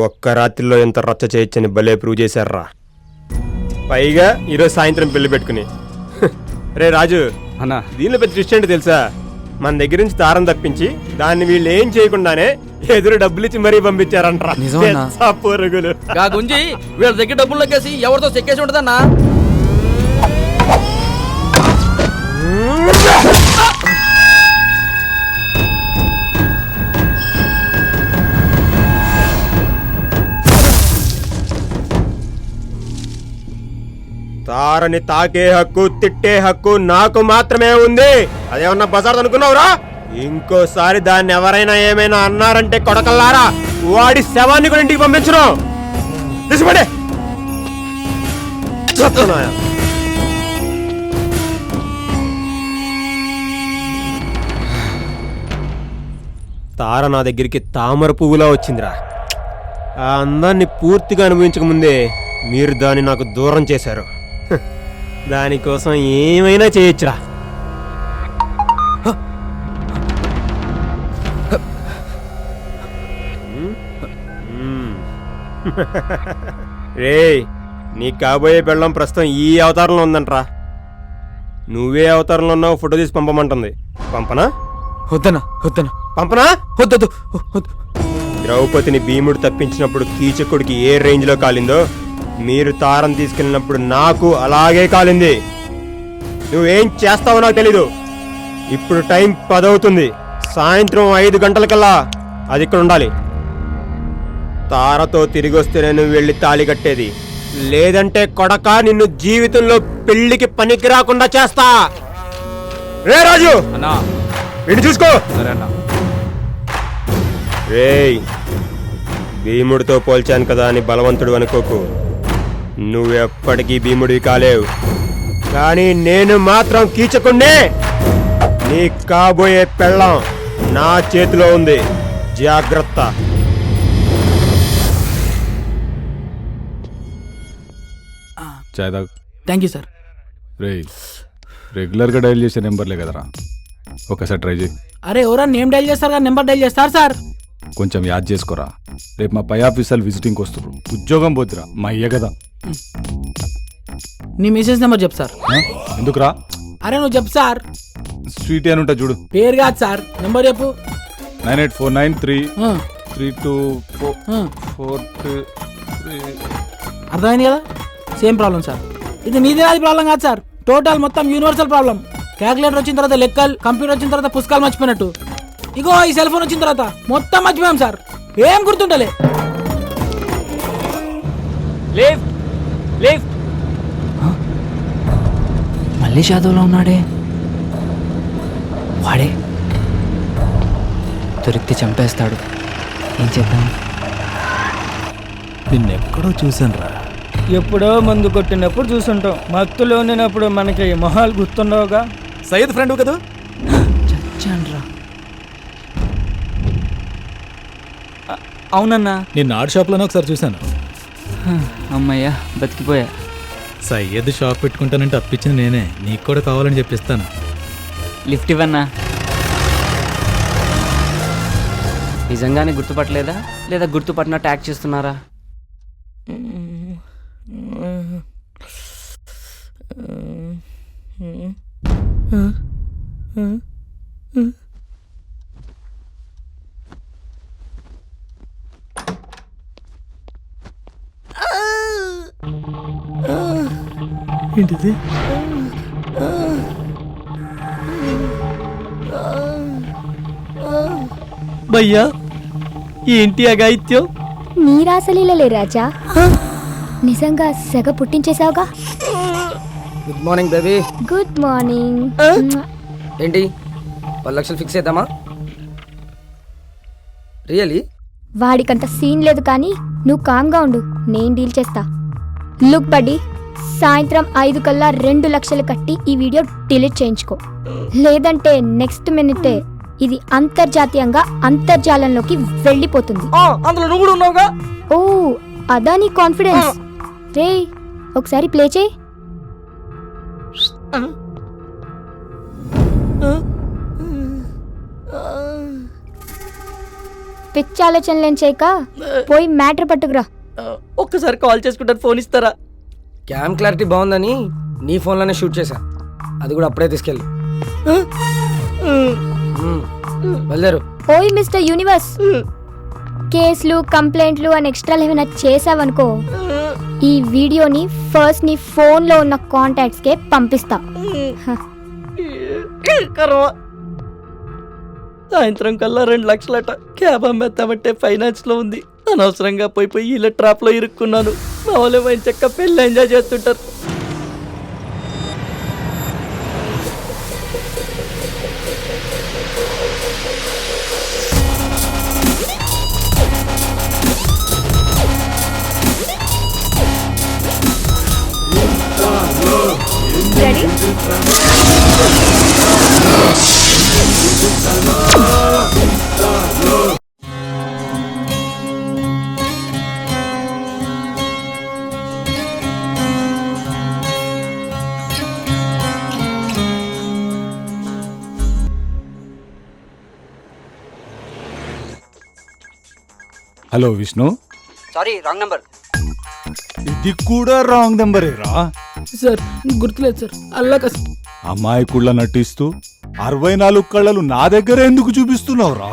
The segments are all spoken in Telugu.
ఒక్క రాత్రిలో ఎంత రచ్చ చేయొచ్చని భలే ప్రూవ్ చేశారా. పైగా ఈరోజు సాయంత్రం పెళ్లి పెట్టుకుని. రే రాజు అన్నా, దీనిలో పెద్ద ట్విస్ట్ ఏంటి తెలుసా? మన దగ్గర నుంచి తారం తప్పించి దాన్ని వీళ్ళు ఏం చేయకుండానే ఎదురు డబ్బులు ఇచ్చి మరీ పంపించారంట్రా. పొరుగులు గుంజి వీళ్ళ దగ్గర డబ్బులు లెక్కేసి ఎవరితో చెక్కేసి ఉంటుందన్నా. తారని తాకే హక్కు తిట్టే హక్కు నాకు మాత్రమే ఉంది. అదేమన్నా బజార్ అనుకున్నావురా? ఇంకోసారి దాన్ని ఎవరైనా ఏమైనా అన్నారంటే కొడకల్లారా వాడి శవాన్ని కూడా ఇంటికి పంపించను. తీసిపడే. తార నా దగ్గరికి తామర పువ్వులా వచ్చిందిరా. ఆ అందాన్ని పూర్తిగా అనుభవించక ముందే మీరు దాన్ని నాకు దూరం చేశారు. దానికోసం ఏమైనా చేయొచ్చురా. రేయ్, నీ కాబోయే పెళ్ళం ప్రస్తుతం ఈ అవతారంలో ఉందంట్రా. నువ్వే అవతారంలో ఉన్నావు, ఫోటో తీసి పంపమంటుంది. పంపనా? వద్దనా వద్దనా పంపనా? వద్దొద్దు. ద్రౌపదిని భీముడు తప్పించినప్పుడు కీచకుడికి ఏ రేంజ్లో కాలిందో మీరు తారం తీసుకెళ్ళినప్పుడు నాకు అలాగే కాలింది. నువ్వేం చేస్తావో నాకు తెలీదు. ఇప్పుడు టైం 10 అవుతుంది. సాయంత్రం 5 గంటలకల్లా అది ఇక్కడ ఉండాలి. తారతో తిరిగి వస్తే నేను వెళ్ళి తాళి కట్టేది. లేదంటే కొడక నిన్ను జీవితంలో పెళ్లికి పనికి రాకుండా చేస్తా. రే రాజు, వీడిని చూసుకో. రేయ్, భీముడితో పోల్చాను కదా అని బలవంతుడు అనుకోకు. నువ్వెప్పటికీ భీముడివి కాలేవు. కానీ నేను మాత్రం కీచకుండే. నీ కాబోయే పెళ్ళం నా చేతిలో ఉంది. జాగ్రత్త. Thank you sir. రెగ్యులర్గా డైల్ చేసే నెంబర్లే కదరా, ఒకసారి ట్రై చేయి. అరే ఎవరా నేమ్ డైల్ చేస్తారు కదా, నెంబర్ డైల్ చేస్తారు సార్. కొంచెం యాద్ చేసుకోరా. రేపు మా పై ఆఫీసర్లు విజిటింగ్కి వస్తారు. ఉద్యోగం పోతురా మా అయ్య కదా. నీ మెసేజ్ నెంబర్ చెప్పు సార్. ఎందుకురా? అరే నువ్వు చెప్పు సార్. స్వీట్ అని ఉంటా చూడు. పేరు కాదు సార్, నెంబర్ చెప్పు. 98493324. అర్థమైంది కదా? Same problem sir. ఇది నీది నాది ప్రాబ్లం కాదు సార్, టోటల్ మొత్తం యూనివర్సల్ ప్రాబ్లం. క్యాలిక్యులేటర్ వచ్చిన తర్వాత లెక్కలు, కంప్యూటర్ వచ్చిన తర్వాత పుస్తకాలు మర్చిపోయినట్టు ఇగో ఈ సెల్ ఫోన్ వచ్చిన తర్వాత మొత్తం మర్చిపోయాం సార్. ఏం గుర్తుంటలే. మళ్ళీ షాదోలో ఉన్నాడే. వాడే దొరికితే చంపేస్తాడు. ఏం చేద్దాం? నిన్నెక్కడో చూసానురా. ఎప్పుడో మందు కొట్టినప్పుడు చూసుంటాం. మత్తులో ఉండినప్పుడు మనకి మొహాలు గుర్తుండవుగా. సయ్యద్ ఫ్రెండ్ కదా? చచ్చాన్రా. అవునన్నా, నిన్న ఆర్ట్ షాప్లోనే ఒకసారి చూశాను. అమ్మయ్యా బతికిపోయా. సయ్యద్ షాప్ పెట్టుకుంటానంటే అప్పించింది నేనే. నీకు కూడా కావాలని చెప్పిస్తాను. లిఫ్ట్ ఇవ్వన్నా. నిజంగానే గుర్తుపట్టలేదా లేదా గుర్తుపట్టినట్టు యాక్ట్ చేస్తున్నారా? ఏంటిది? భయ్యా ఏంటి అగాయిత్యం? నీ రాసలీలలే రాజా. నిజంగా సెగ పుట్టించేసావుగా. Good morning baby. Good morning. ఏంటి 10 లక్షలు ఫిక్స్ చేద్దామా? రియలీ? వాడికంత సీన్ లేదు కానీ నువ్వు కామ్గా ఉండు, నేను డీల్ చేస్తా. లుక్ బడ్డీ, సాయంత్రం 5 కల్లా 2 లక్షలు కట్టి ఈ వీడియో డిలీట్ చేయించుకో. లేదంటే నెక్స్ట్ మినిటే ఇది అంతర్జాతీయంగా అంతర్జాలంలోకి వెళ్ళిపోతుంది. అందులో నువ్వు కూడా ఉన్నావుగా. ఓ అదా నీ కాన్ఫిడెన్స్. రే ఒకసారి ప్లే చేయి. పిచ్చి ఆలోచనలేం చేయక పోయి మ్యాటర్ పట్టుకురా. ఒక్కసారి కాల్ చేసుకుంటారు, ఫోన్ ఇస్తారా? క్యామ్ క్లారిటీ బాగుందని నీ ఫోన్లోనే షూట్ చేశా, అది కూడా అప్పుడే తీసుకెళ్ళి బయలుదేరు. ఓయ్ మిస్టర్ యూనివర్స్, కేసులు కంప్లైంట్లు అని ఎక్స్ట్రా ఏమైనా చేసావనుకో, ఈ వీడియోని ఫస్ట్ నీ ఫోన్లో ఉన్న కాంటాక్ట్స్కే పంపిస్తా. సాయంత్రం కల్లా 2 లక్షలట. క్యాబ్ అమ్మేస్తామంటే ఫైనాన్స్ లో ఉంది. అనవసరంగా పోయి ఇలా ట్రాప్ లో ఇరుక్కున్నాను. మా వాళ్ళు మంచి చక్క పెళ్ళి ఎంజాయ్ చేస్తుంటారు. Hello Vishnu, sorry wrong number. ఇది కూడా రాంగ్ నెంబరేరా? సార్ గుర్తులేదు సార్, అల్లా కస్. అమాయకుళ్ళ నటిస్తూ 64 కళ్ళలు నా దగ్గర ఎందుకు చూపిస్తున్నావురా?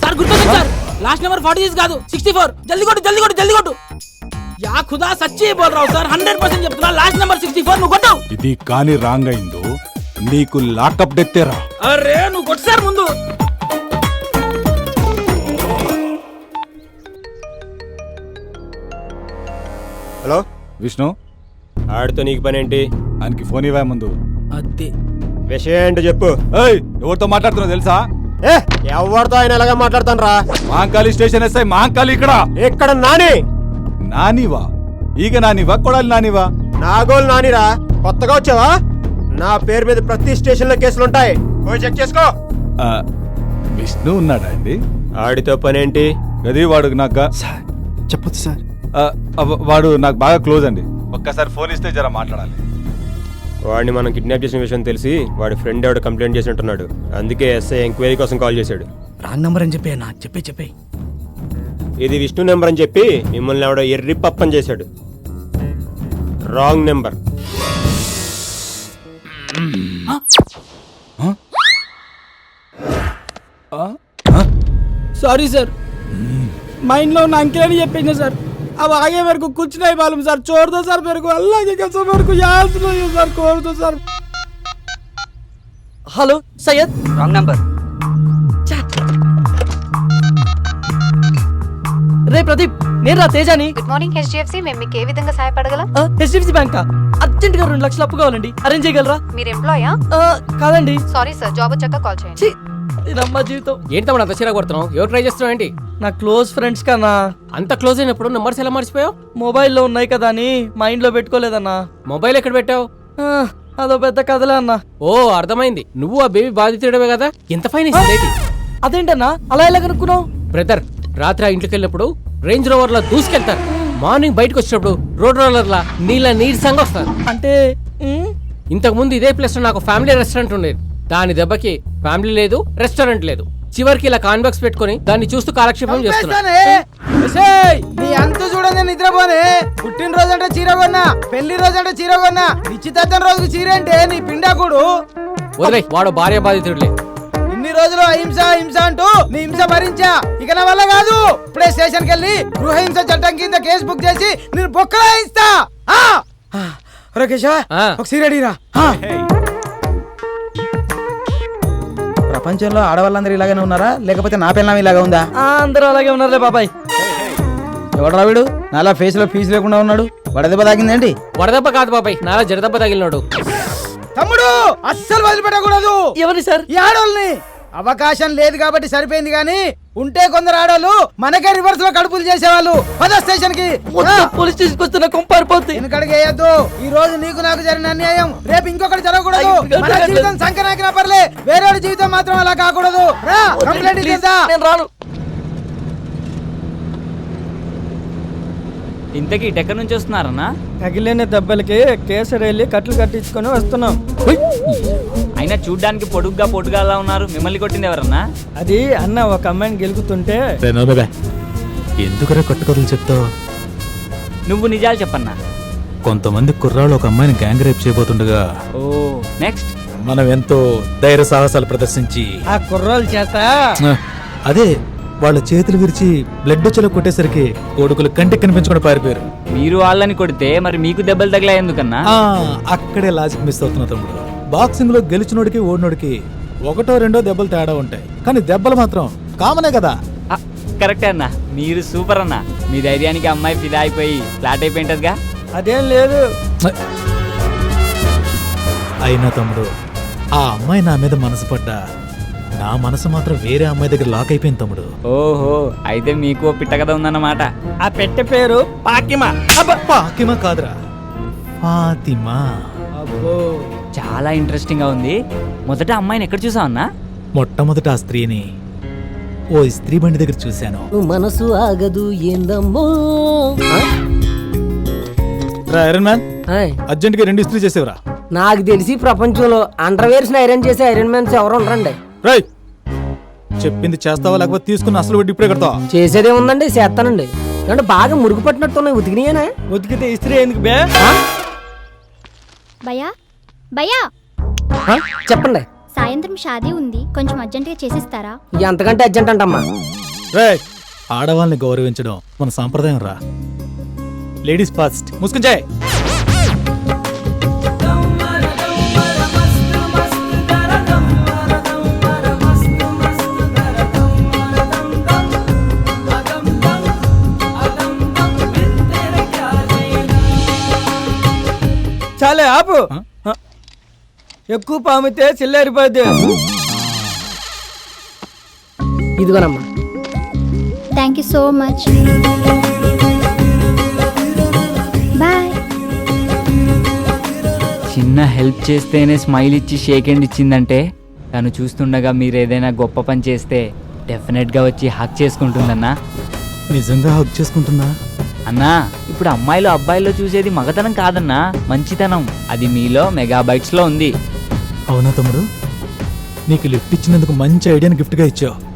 సార్ గుర్తుంది సార్, లాస్ట్ నెంబర్ 46 కాదు 64. జల్దీ కొట్టు జల్దీ కొట్టు జల్దీ కొట్టు. యా ఖుదా సచ్చి బోల్ రావు సార్, 100% చెప్తున్నా. లాస్ట్ నెంబర్ 64, నువ్వు కొట్టు. ఇది కాని రాంగ్ అయిందో నీకు లాకప్ డెత్తేరా. అరే నువ్వు కొట్టు సార్ ముందు. హలో విష్ణు, ఆడితో నీకు పని ఏంటి? ఆయనకి ఫోన్ ఇవ్వా ముందు. అదే విషయం ఏంటో చెప్పు. ఏయ్, ఎవరితో మాట్లాడుతున్నావు తెలుసా? ఎవరితో ఆయన ఎలాగా మాట్లాడతాను రా? మాంకాళి స్టేషన్ ఎస్ఐ మాంకాళి ఇక్కడ. ఇక్కడ నాని. నానివా? ఈగ నానివా కొడాలి నానివా? నాగోలు నానిరా, కొత్తగా వచ్చావా? నా పేరు మీద ప్రతి స్టేషన్ లో కేసులుంటాయి, పోయి చెక్ చేసుకో. ఆ, విష్ణు ఉన్నాడా అండి? ఆడితో పని ఏంటి? గది వాడు నాకు చెప్పొచ్చు సార్. వాడు నాకు బాగా క్లోజ్ అండి. ఒక్కసారి ఫోన్ ఇస్తే జర మాట్లాడాలి. వాడిని మనం కిడ్నాప్ చేసిన విషయం తెలిసి వాడి ఫ్రెండ్ ఎవడు కంప్లైంట్ చేసినట్టున్నాడు. అందుకే ఎస్ఐ ఎంక్వైరీ కోసం కాల్ చేశాడు. రాంగ్ నంబర్ అని చెప్పి అన్న చెప్పే. ఇది విష్ణు నెంబర్ అని చెప్పి మిమ్మల్ని ఎవడో ఎర్రి పప్పని చేశాడు. Wrong number. Sorry sir, mind లో ఉన్న అంకెల్ అని చెప్పింది సార్. अब आगे मेरे को कुछ नहीं मालूम सर, छोड़ दो सर मेरे को, अल्लाह की कसम मेरे को याद नहीं है सर, छोड़ दो sir. Hello Syed. Wrong number. రే ప్రదీప్, నేను రా తేజాని. గుడ్ మార్నింగ్ హెచ్డిఎఫ్సి, మేము మీకు ఏ విధంగా సహాయపడగలం? హెచ్డిఎఫ్సి బ్యాంక్ అర్జెంట్ గా 2 లక్షలు అప్పు కావాలండి, అరేంజ్ చేయగలరా? మీరు ఎంప్లాయా? కాదండి. సారీ సార్, జాబ్ వచ్చాక కాల్ చేయండి. ఇదమ్మా జీవితం. ఏంటి తమ్ముడు అంత చీర కొడుతున్నావు? ఎవరు ట్రై చేస్తున్నావు ఏంటి? నా క్లోజ్ ఫ్రెండ్స్ కన్నా. అంత క్లోజ్ అయినప్పుడు నెంబర్స్ ఎలా మర్చిపోయావు? మొబైల్లో ఉన్నాయి కదా అని మైండ్ లో పెట్టుకోలేదన్నా. మొబైల్ ఎక్కడ పెట్టావు? అదో పెద్ద కథలే అన్నా. ఓ అర్థమైంది, నువ్వు ఆ బేబీ బాధితుడవే కదా. ఎంత ఫైన్ ఇస్తుంది? అదేంటన్నా అలా ఎలా కనుక్కున్నావు? బ్రదర్, రాత్రి ఇంటికి వెళ్ళినప్పుడు రేంజ్ రోవర్ లా దూసుకెళ్తారు, మార్నింగ్ బయటకు వచ్చినప్పుడు రోడ్ రోలర్ లా నీరసంగా వస్తారు. అంటే ఇంతకు ముందు ఇదే ప్లేస్ లో నాకు ఫ్యామిలీ రెస్టారెంట్ ఉండేది. దాని దెబ్బకి ఫ్యామిలీ లేదు, రెస్టారెంట్ లేదు. చివరికి ఇలా కాన్బాక్స్ పెట్టుకుని దాన్ని చూస్తూ కాలక్షేపం చేస్తున్నాను. నీ అంత చూడండి నిద్రపోనే. పుట్టినరోజు అంటే చీర కొన్నా, పెళ్లి రోజు అంటే చీర కొన్నా, నిశ్చితార్థం రోజుకి చీర అంటే నీ పిండాకుడు. వదిలే, వాడు భార్య బాధితుడులే. ఇన్ని రోజులు అహింస హింస అంటూ నీ హింస భరించా, ఇక నా వల్ల కాదు. ఇప్పుడే స్టేషన్ కి వెళ్ళి గృహహింస చట్టం కింద కేసు బుక్ చేసి నేను బొక్కలా ఇస్తా. ఒక చీర అడిగిరా. ప్రపంచంలో ఆడవాళ్ళందరూ ఇలాగనే ఉన్నారా, లేకపోతే నా పిల్లం ఇలాగా ఉందా? అందరూ అలాగే ఉన్నారులే బాబాయ్. ఎవడరా వీడు నాలా ఫేస్ లో ఫీజు లేకుండా ఉన్నాడు? వడదెబ్బ తాగిందేంటి? వడదెబ్బ కాదు బాబాయ్, నాలా జడదెబ్బ తగిలినాడు. తమ్ముడు అస్సలు వదిలిపెట్టకూడదు. ఎవరి సార్? ఈ ఆడోళ్ళని. అవకాశం లేదు కాబట్టి సరిపోయింది, గానీ ఉంటే కొందరు ఆడోళ్ళు మనకే రివర్స్ లో కడుపులు చేసేవాళ్ళు. పద స్టేషన్ కి. పోలీస్ స్టేషన్ వస్తున్న కొంపారిపోతుంది. వెనకడిగేయద్దు. ఈ రోజు నీకు నాకు జరిగిన అన్యాయం రేపు ఇంకొకటి జరగకూడదు. మన జీవితం సంకనాకినా పర్లే, వేరే జీవితం మాత్రం అలా కాకూడదు. రా కంప్లైంట్ ఇచ్చేద్దా. నేను రాను. ఇంతకీ ఎక్కడి నుంచి వస్తున్నారన్నా? తగిలిన దెబ్బలకి కేసరి వెళ్ళి కట్లు కట్టించుకొని వస్తున్నాం. అయినా చూడ్డానికి పొడుగ్గా అలా ఉన్నారు, మిమ్మల్ని కొట్టింది ఎవరన్నా? అది అన్న ఒక అమ్మాయిని గెలుకుతుంటే ఎందుకురా కట్టుకథలు చెప్తావు? నువ్వు నిజాలు చెప్పన్నా. కొంతమంది కుర్రాళ్ళు ఒక అమ్మాయిని గ్యాంగ్ రేప్ చేయబోతుండగా ఓ నెక్స్ట్ మనం ఎంతో ధైర్య సాహసాలు ప్రదర్శించి ఆ కుర్రాల చేత అదే వాళ్ళ చేతులు విరిచి బ్లడ్ వచ్చేలా కొట్టేసరికి కొడుకులు కంటికి కనిపించకుండా పారిపోయారు. మీరు వాళ్ళని కొడితే మరి మీకు దెబ్బలు తగిలా ఎందుకన్నా? అక్కడే లాజిక్ మిస్ అవుతున్నా తమ్ముడు. బాక్సింగ్ లో గెలిచినోడికి ఓడినోడికి ఒకటో రెండో దెబ్బలు తేడా ఉంటాయి, కానీ దెబ్బలు మాత్రం కామనే కదా. కరెక్టే అన్న, మీరు సూపర్ అన్న. మీ ధైర్యానికి అమ్మాయి ఫిదా అయిపోయి ఫ్లాట్ అయిపోయింటదిగా. అదేం లేదు. అయినా తమ్ముడు, ఆ అమ్మాయి నా మీద మనసు పడ్డా నా మనసు మాత్రం వేరే అమ్మాయి దగ్గర లాక్ అయిపోయింది తమ్ముడు. ఓహో, అయితే మీకు పిట్ట కథ ఉందన్నమాట. ఆ పెట్టె పేరు పాకిమా. పాకిమా కాదురా, ఫాతిమా. అబ్బో, చాలా ఇంట్రెస్టింగ్ గా ఉంది. మొదట అమ్మాయిని ఎక్కడ చూసావు అన్నా? మొట్టమొదట ఆ స్త్రీని ఓ స్త్రీ బండి దగ్గర చూశాను. మనసు ఆగదు ఏందమ్మో. ఐరన్ మ్యాన్, అర్జెంట్ గా 2 ఇస్త్రీ చేసేవరా. నాకు తెలిసి ప్రపంచంలో అండర్వేర్స్ ఐరన్ చేసే ఐరన్ మ్యాన్స్ ఎవరు ఉండరండి. రై, చెప్పింది చేస్తావా లేకపోతే తీసుకున్న అసలు వడ్డీ ఇప్పుడే కడతావా? చేసేదే ఉందండి, చేస్తానండి. అంటే బాగా మురుగు పట్టినట్టున్నాయి. ఉతికినాయేనా? ఉతికితే ఇస్త్రీ ఎందుకు బే? భయ్యా భయ్యా, చెప్పండి. సాయంత్రం షాదీ ఉంది, కొంచెం అర్జెంటుగా చేసిస్తారా? ఎంతకంటే అర్జెంట్ అంటమ్మా. రే, ఆడవాళ్ళని గౌరవించడం మన సాంప్రదాయం రా. Ladies first. ముసుకుంచాయ్. చాలే ఆపు. ఎక్కువ పామితే చిల్లారిపోద్ది. ఇదిగోనమ్మా. Thank you so much. Bye. చిన్న హెల్ప్ చేస్తేనే స్మైల్ ఇచ్చి షేక్ హ్యాండ్ ఇచ్చిందంటే తను చూస్తుండగా మీరు ఏదైనా గొప్ప పని చేస్తే డెఫినెట్గా వచ్చి హక్ చేసుకుంటుందన్నా. నిజంగా హక్ చేసుకుంటుందా? అన్నా, ఇప్పుడు అమ్మాయిలు అబ్బాయిల్లో చూసేది మగతనం కాదన్నా, మంచితనం. అది మీలో మెగాబైట్స్ లో ఉంది. అవునా తమ్ముడు, నీకు లిఫ్ట్ ఇచ్చినందుకు మంచి ఐడియాని గిఫ్ట్ గా ఇచ్చావు.